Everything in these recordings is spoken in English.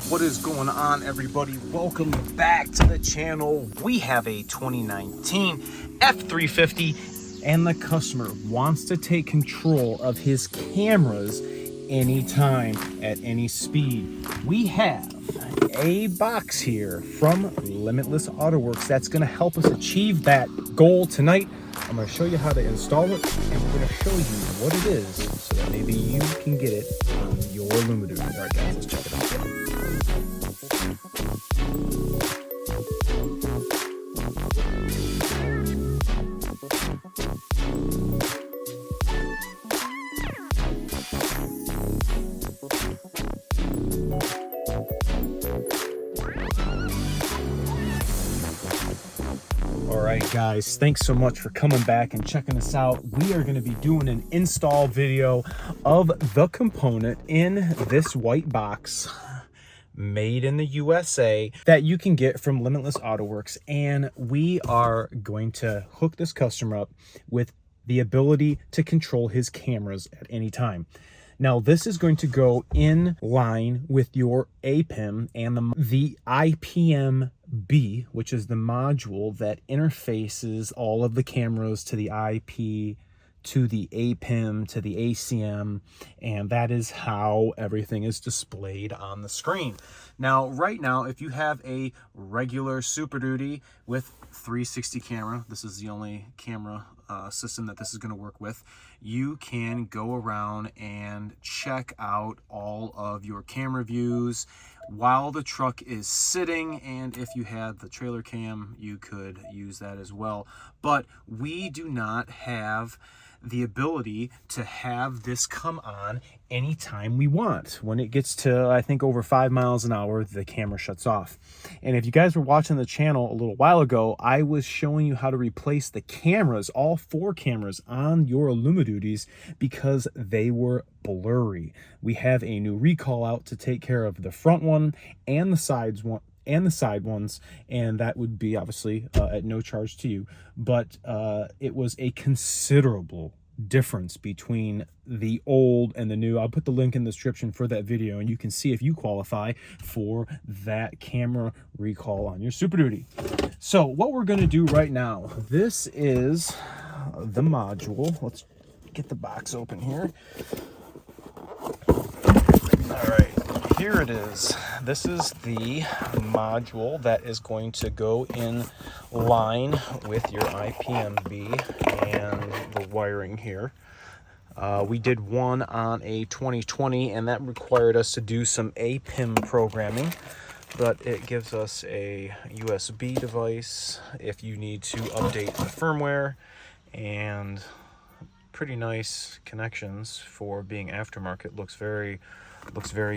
What is going on, everybody? Welcome back to the channel. We have a 2019 F350 and the customer wants to take control of his cameras anytime at any speed. We have a box here from Limitless AutoWorks that's going to help us achieve that goal tonight. I'm going to show you how to install it, and we're going to show you what it is so that maybe you can get it on your Lumidude. All right, guys, let's check it out. Alright guys, thanks so much for coming back and checking us out. We are going to be doing an install video of the component in this white box made in the USA that you can get from Limitless AutoWorks, and we are going to hook this customer up with the ability to control his cameras at any time. Now, this is going to go in line with your APIM and the IPM-B, which is the module that interfaces all of the cameras to the IP, to the APIM, to the ACM, and that is how everything is displayed on the screen. Now, right now, if you have a regular Super Duty with 360 camera, this is the only camera system that this is going to work with, you can go around and check out all of your camera views while the truck is sitting, and if you had the trailer cam, you could use that as well. But we do not have the ability to have this come on anytime we want. When it gets to, I think, over 5 miles an hour, the camera shuts off. And if you guys were watching the channel a little while ago, I was showing you how to replace the cameras, all 4 cameras on your Lumidudes, because they were blurry. We have a new recall out to take care of the front one and the sides one and the side ones, and that would be obviously at no charge to you, but it was a considerable difference between the old and the new. I'll put the link in the description for that video, and you can see if you qualify for that camera recall on your Super Duty. So what we're going to do right now, this is the module. Let's get the box open here. All right, here it is. This is the module that is going to go in line with your IPM-B and the wiring here. We did one on a 2020, and that required us to do some APIM programming, but it gives us a USB device if you need to update the firmware, and pretty nice connections for being aftermarket. Looks very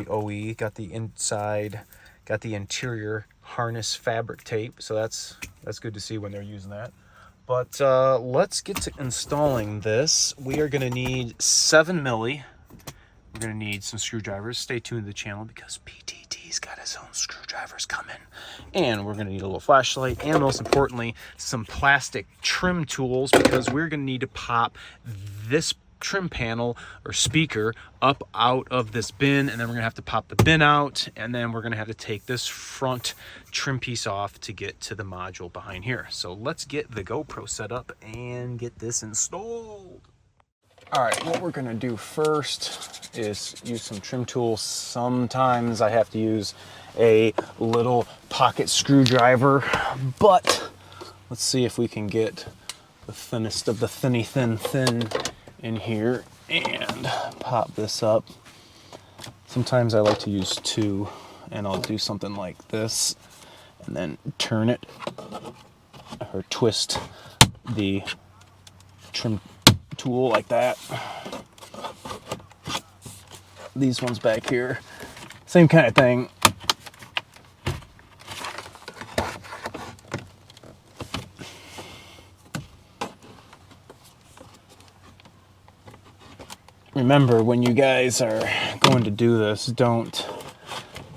OE. Got the inside, got the interior harness fabric tape, so that's good to see when they're using that. But let's get to installing this. We are going to need 7 milli. We're going to need some screwdrivers. Stay tuned to the channel because PTT's got his own screwdrivers coming. And we're going to need a little flashlight, and most importantly, some plastic trim tools, because we're going to need to pop this trim panel or speaker up out of this bin, and then we're gonna have to pop the bin out, and then we're gonna have to take this front trim piece off to get to the module behind here. So let's get the GoPro set up and get this installed. All right, what we're gonna do first is use some trim tools. Sometimes I have to use a little pocket screwdriver, but let's see if we can get the thinnest of the thin in here and pop this up. Sometimes I like to use 2, and I'll do something like this and then turn it or twist the trim tool like that. These ones back here, same kind of thing. Remember, when you guys are going to do this, don't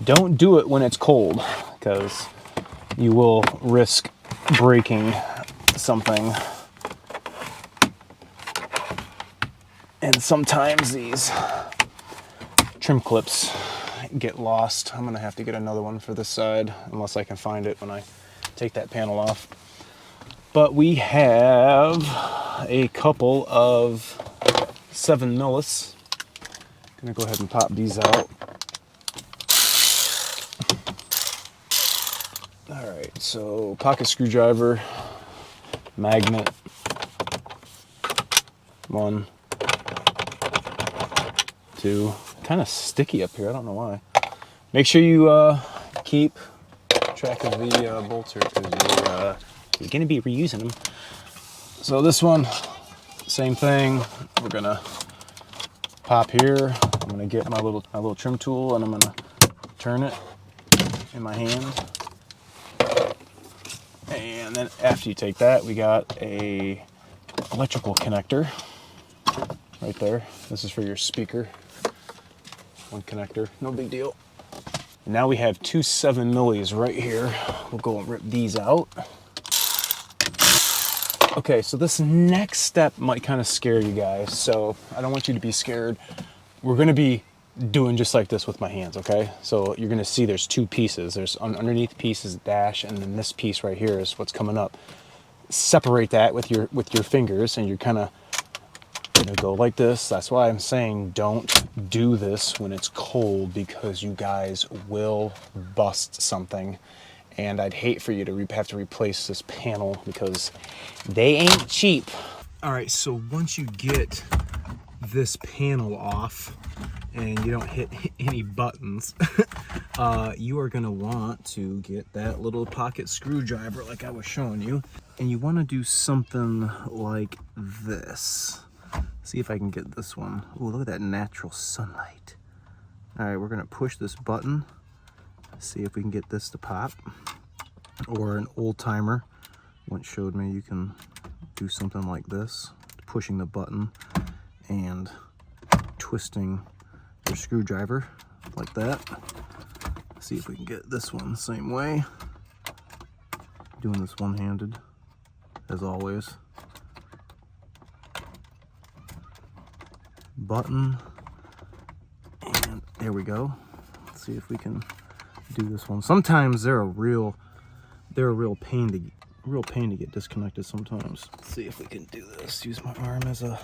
do it when it's cold, because you will risk breaking something. And sometimes these trim clips get lost. I'm gonna have to get another one for this side, unless I can find it when I take that panel off. But we have a couple of 7 millis. Gonna go ahead and pop these out. All right, so pocket screwdriver, magnet, 1, 2. Kind of sticky up here, I don't know why. Make sure you keep track of the bolts here, because you're gonna be reusing them. So this one, same thing. We're gonna pop here. I'm gonna get my little trim tool, and I'm gonna turn it in my hand. And then after you take that, we got a electrical connector right there. This is for your speaker. 1 connector, no big deal. Now we have 2 7 millis right here. We'll go and rip these out. Okay, so this next step might kind of scare you guys, so I don't want you to be scared. We're gonna be doing just like this with my hands, okay? So you're gonna see there's 2 pieces. There's underneath piece is dash, and then this piece right here is what's coming up. Separate that with your fingers, and you're kind of gonna go like this. That's why I'm saying don't do this when it's cold, because you guys will bust something, and I'd hate for you to have to replace this panel, because they ain't cheap. All right, so once you get this panel off and you don't hit any buttons, you are gonna want to get that little pocket screwdriver like I was showing you, and you want to do something like this. See if I can get this one. Oh, look at that natural sunlight. All right, we're gonna push this button. See if we can get this to pop. Or an old timer once showed me you can do something like this, pushing the button and twisting your screwdriver like that. See if we can get this one the same way. Doing this one-handed, as always. Button, and there we go. Let's see if we can do this one. Sometimes they're a real pain to get disconnected sometimes. Let's see if we can do this. Use my arm as a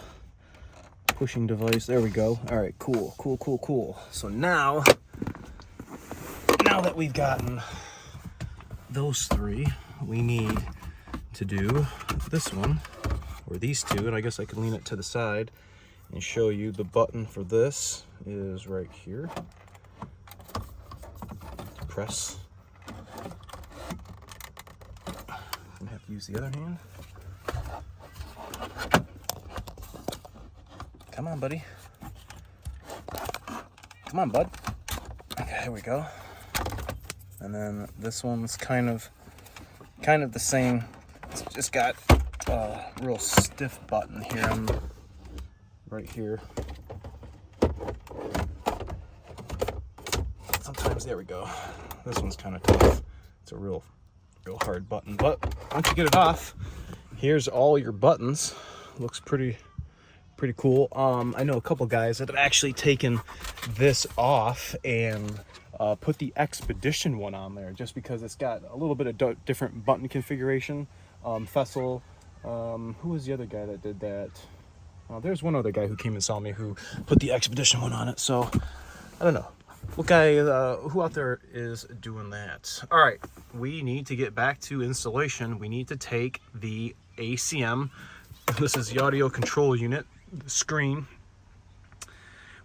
pushing device. There we go. All right, cool. So now that we've gotten those 3, we need to do this one, or these 2, and I guess I can lean it to the side and show you the button for this is right here. Press. I'm gonna have to use the other hand. Come on, buddy. Come on, bud. Okay, there we go. And then this one's kind of the same. It's just got a real stiff button here, right here. Sometimes, there we go. This one's kind of tough. It's a real hard button, but once you get it off, here's all your buttons. Looks pretty cool. I know a couple guys that have actually taken this off and put the Expedition one on there, just because it's got a little bit of different button configuration. Fessel, who was the other guy that did that? There's one other guy who came and saw me who put the Expedition one on it, so I don't know what guy, who out there is doing that. All right, we need to get back to installation. We need to take the ACM, this is the audio control unit, the screen.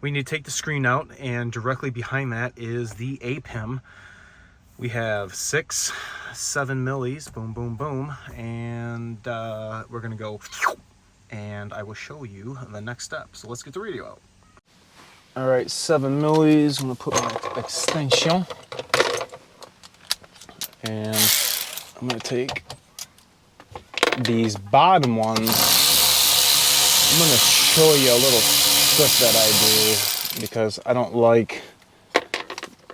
We need to take the screen out, and directly behind that is the APIM. We have 6 7 millis, boom, boom, boom, and we're gonna go, and I will show you the next step. So let's get the radio out. All right, 7 millis, I'm gonna put my extension, and I'm gonna take these bottom ones. I'm gonna show you a little trick that I do, because I don't like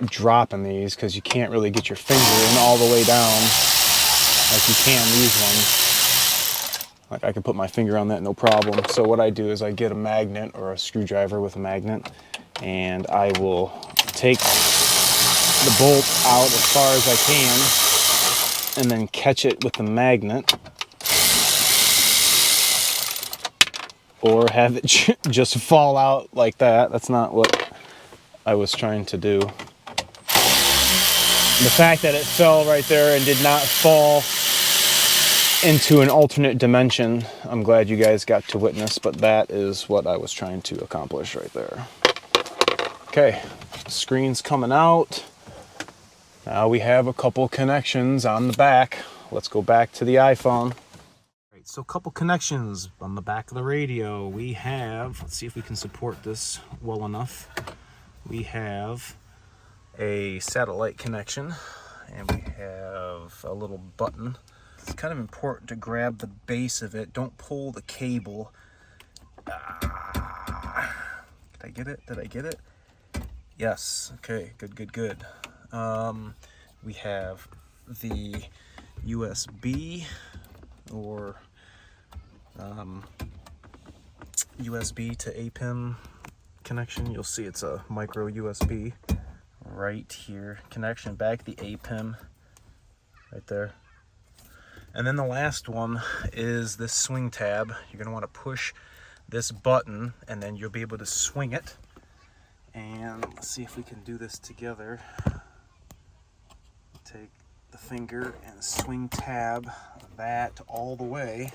dropping these, because you can't really get your finger in all the way down like you can these ones. Like I can put my finger on that no problem. So what I do is I get a magnet or a screwdriver with a magnet, and I will take the bolt out as far as I can and then catch it with the magnet, or have it just fall out like that. That's not what I was trying to do. The fact that it fell right there and did not fall into an alternate dimension, I'm glad you guys got to witness, but that is what I was trying to accomplish right there. Okay, screen's coming out. Now we have a couple connections on the back. Let's go back to the iPhone. Right, so a couple connections on the back of the radio. We have, let's see if we can support this well enough. We have a satellite connection, and we have a little button. It's kind of important to grab the base of it. Don't pull the cable. Did I get it? Did I get it? Yes. Okay, good. We have the USB or USB to APIM connection. You'll see it's a micro USB right here. Connection back the APIM right there. And then the last one is this swing tab. You're going to want to push this button and then you'll be able to swing it. And let's see if we can do this together. Take the finger and swing tab that all the way,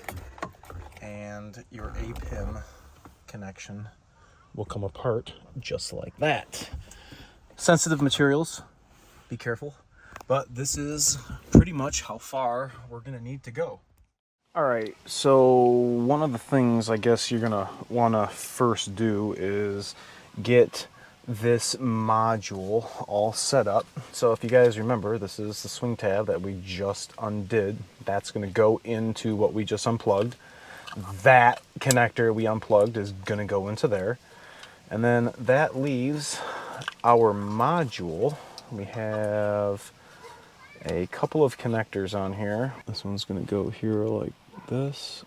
and your APIM connection will come apart just like that. Sensitive materials, be careful. But this is pretty much how far we're gonna need to go. All right, so one of the things I guess you're gonna wanna first do is get this module all set up. So if you guys remember, this is the swing tab that we just undid. That's gonna go into what we just unplugged. That connector we unplugged is gonna go into there. And then that leaves our module. We have a couple of connectors on here. This one's gonna go here like this.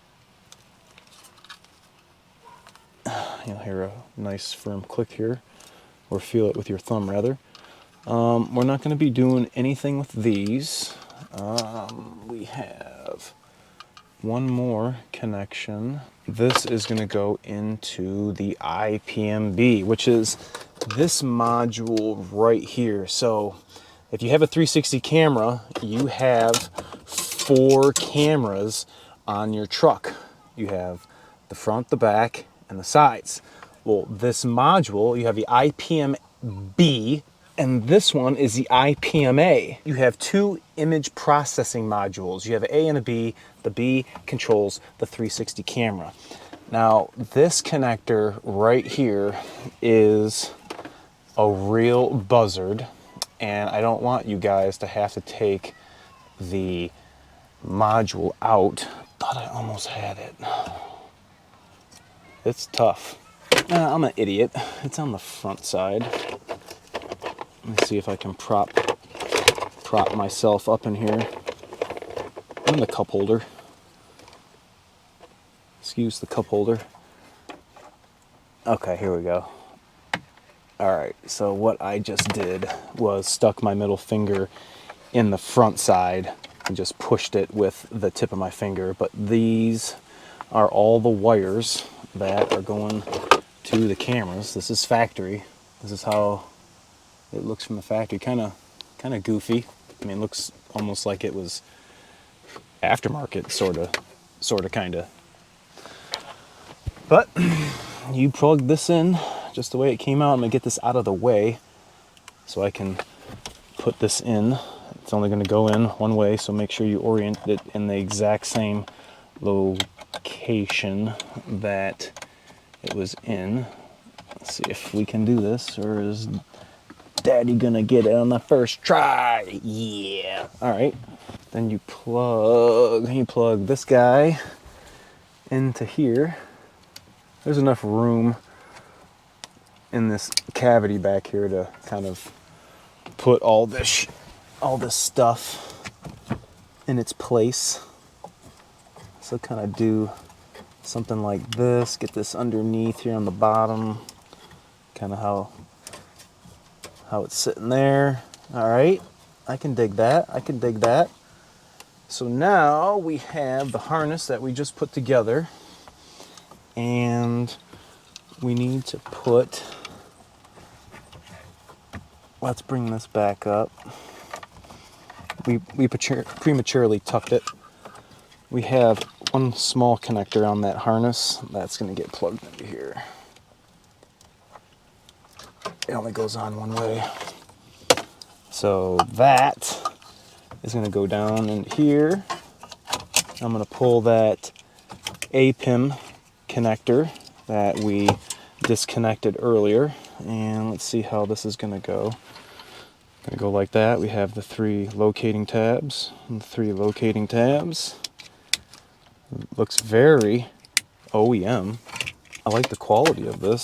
You'll hear a nice firm click here, or feel it with your thumb rather. We're not gonna be doing anything with these. We have one more connection. This is gonna go into the IPMB, which is this module right here. So if you have a 360 camera, you have 4 cameras on your truck. You have the front, the back, and the sides. Well, this module, you have the IPMB, and this one is the IPMA. You have 2 image processing modules. You have an A and a B. The B controls the 360 camera. Now, this connector right here is a real buzzard, and I don't want you guys to have to take the module out. Thought I almost had it. It's tough. I'm an idiot. It's on the front side. Let me see if I can prop myself up in here. I'm in the cup holder. Excuse the cup holder. Okay, here we go. All right, so what I just did was stuck my middle finger in the front side and just pushed it with the tip of my finger. But these are all the wires that are going to the cameras. This is factory. This is how it looks from the factory. Kind of goofy. I mean, it looks almost like it was aftermarket, sort of, kind of. But you plug this in just the way it came out. I'm gonna get this out of the way so I can put this in. It's only gonna go in one way, so make sure you orient it in the exact same location that it was in. Let's see if we can do this, or is Daddy gonna get it on the first try? Yeah. All right. Then you plug this guy into here. There's enough room in this cavity back here to kind of put all this stuff in its place. So kind of do something like this, get this underneath here on the bottom, kind of how it's sitting there, All right, I can dig that. I can dig that. So now we have the harness that we just put together, and we need to put, let's bring this back up. We prematurely tucked it. We have one small connector on that harness that's going to get plugged into here. It only goes on one way. So that is going to go down in here. I'm going to pull that A-pin connector that we disconnected earlier, and let's see how this is going to go. Going to go like that. We have the 3 locating tabs and 3 locating tabs. Looks very OEM. I like the quality of this.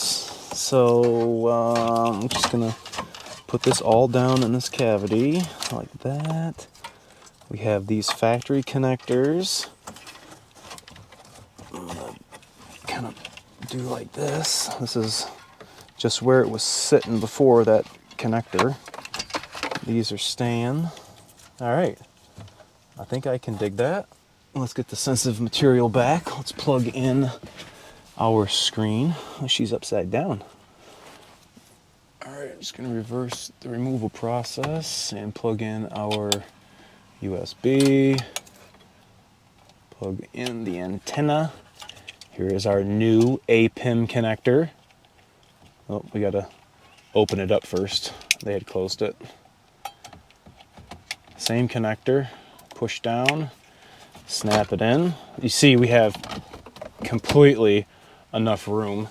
So I'm just going to put this all down in this cavity like that. We have these factory connectors. I'm going to kind of do like this. This is just where it was sitting before that connector. These are staying. All right, I think I can dig that. Let's get the sensitive material back. Let's plug in our screen. She's upside down. All right, I'm just gonna reverse the removal process and plug in our USB. Plug in the antenna. Here is our new A-pin connector. Oh, we gotta open it up first. They had closed it. Same connector, push down, snap it in. You see we have completely enough room.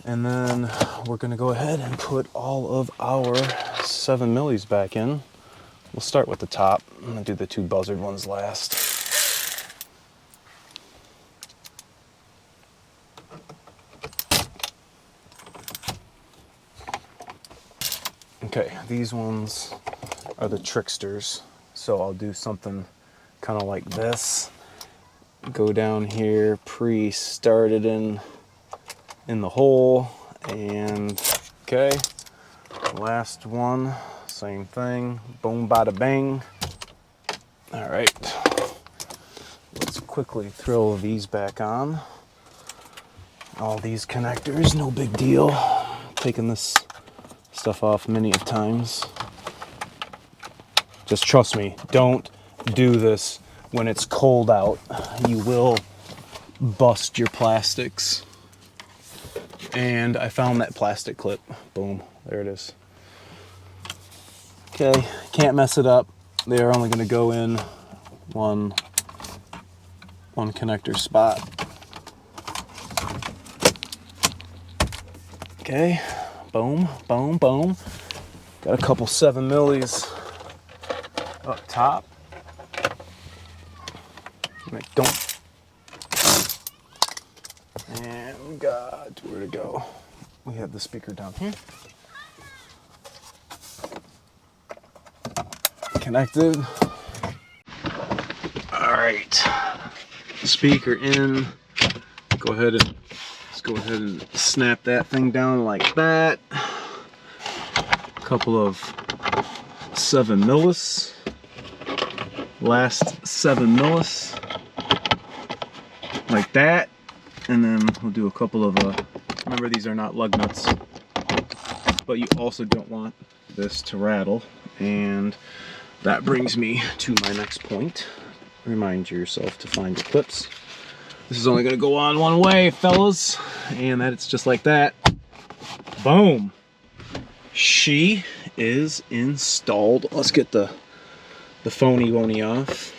And then we're gonna go ahead and put all of our 7 millis back in. We'll start with the top. I'm gonna do the 2 buzzard ones last. Okay, these ones are the tricksters. So I'll do something kind of like this. Go down here, pre-start it in the hole, and okay. Last one, same thing. Boom, bada bang. All right. Let's quickly throw these back on. All these connectors, no big deal. Taking this stuff off many times. Just trust me, don't do this when it's cold out. You will bust your plastics. And I found that plastic clip. Boom, there it is. Okay, can't mess it up. They are only going to go in one connector spot. Okay, boom, boom, boom. Got a couple 7 millis up top. Don't. And we got where to go. We have the speaker down here. Connected. All right. Speaker in. Let's go ahead and snap that thing down like that. A couple of 7 millis. Last 7 millis. Like that. And then we'll do a couple of, remember these are not lug nuts, but you also don't want this to rattle. And that brings me to my next point. Remind yourself to find your clips. This is only gonna go on one way, fellas. And that it's just like that. Boom. She is installed. Let's get the phony wony off.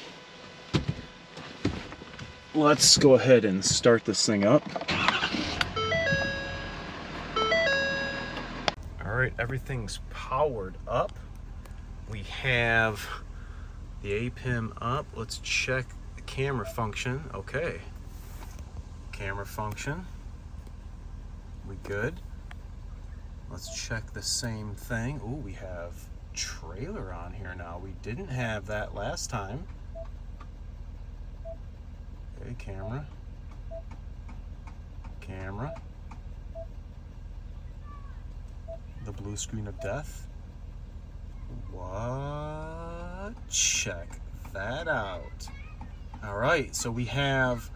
Let's go ahead and start this thing up. All right, everything's powered up. We have the A-pin up. Let's check the camera function. Okay, camera function. We good? Let's check the same thing. Ooh, we have trailer on here now. We didn't have that last time. Okay, camera. Camera. The blue screen of death. Check that out. All right, so we have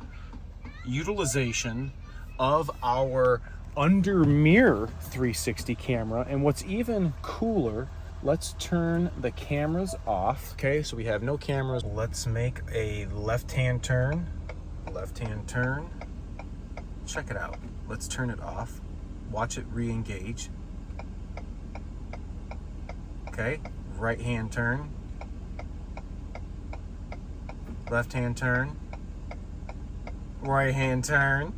utilization of our under mirror 360 camera, and what's even cooler, let's turn the cameras off. Okay, so we have no cameras. Let's make a left-hand turn. Left-hand turn. Check it out. Let's turn it off. Watch it re-engage. Okay, right-hand turn. Left-hand turn. Right-hand turn.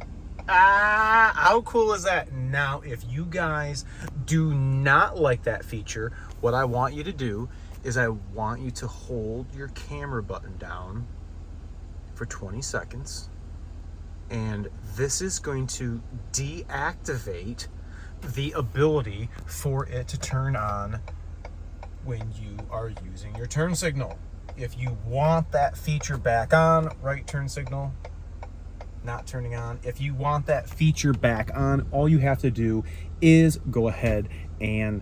How cool is that? Now, if you guys do not like that feature, what I want you to do is I want you to hold your camera button down for 20 seconds. And this is going to deactivate the ability for it to turn on when you are using your turn signal. If you want that feature back on, right turn signal, not turning on. If you want that feature back on, all you have to do is go ahead and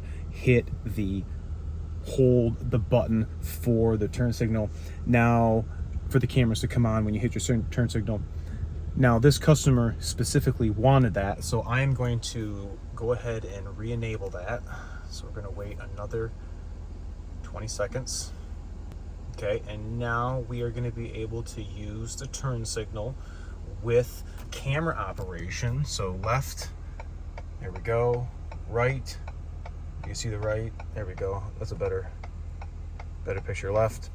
hold the button for the turn signal. Now, for the cameras to come on when you hit your turn signal. Now, this customer specifically wanted that, so I'm going to go ahead and re-enable that. So we're going to wait another 20 seconds. Okay, and now we are going to be able to use the turn signal with camera operation. So left, there we go. Right, you see the right, there we go. That's a better picture. Left,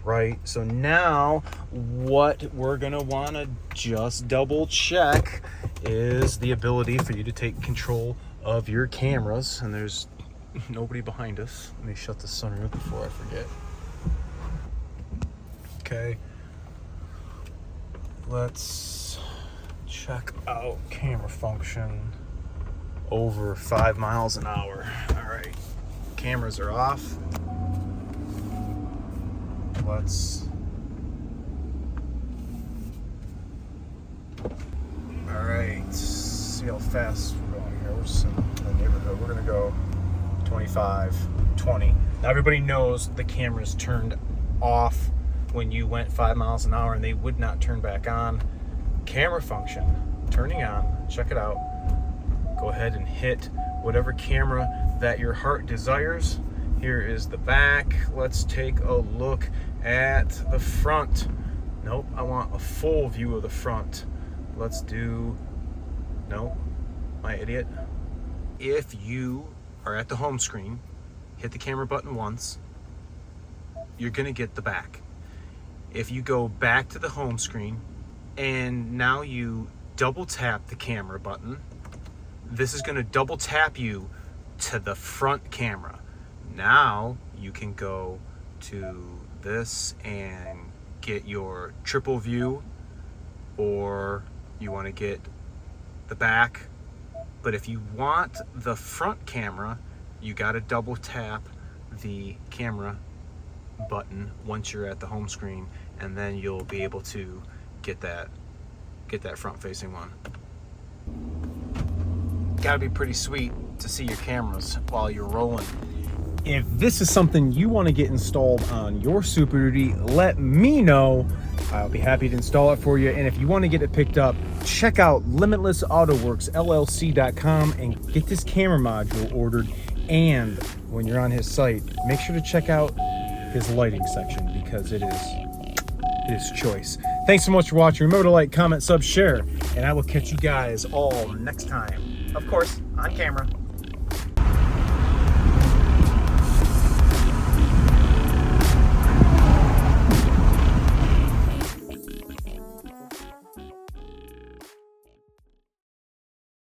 right. So now what we're gonna want to just double check is the ability for you to take control of your cameras. And there's nobody behind us. Let me shut the sunroof before I forget. Okay, let's check out camera function over 5 miles an hour. All right, cameras are off. Let's, all right, see how fast we're going here. We're just in the neighborhood. We're gonna go 25, 20. Now everybody knows the camera's turned off when you went 5 miles an hour, and they would not turn back on. Camera function, turning on, check it out. Go ahead and hit whatever camera that your heart desires. Here is the back. Let's take a look at the front. Nope, I want a full view of the front. Let's do, nope, my idiot. If you are at the home screen, hit the camera button once, you're gonna get the back. If you go back to the home screen and now you double tap the camera button, this is gonna double tap you to the front camera. Now you can go to this and get your triple view, or you wanna get the back. But if you want the front camera, you gotta double tap the camera button once you're at the home screen, and then you'll be able to get that front facing one. Gotta be pretty sweet to see your cameras while you're rolling. If this is something you want to get installed on your Super Duty, let me know. I'll be happy to install it for you. And if you want to get it picked up, check out limitlessautoworksllc.com and get this camera module ordered. And when you're on his site, make sure to check out his lighting section, because it is his choice. Thanks so much for watching. Remember to like, comment, sub, share, and I will catch you guys all next time. Of course, on camera.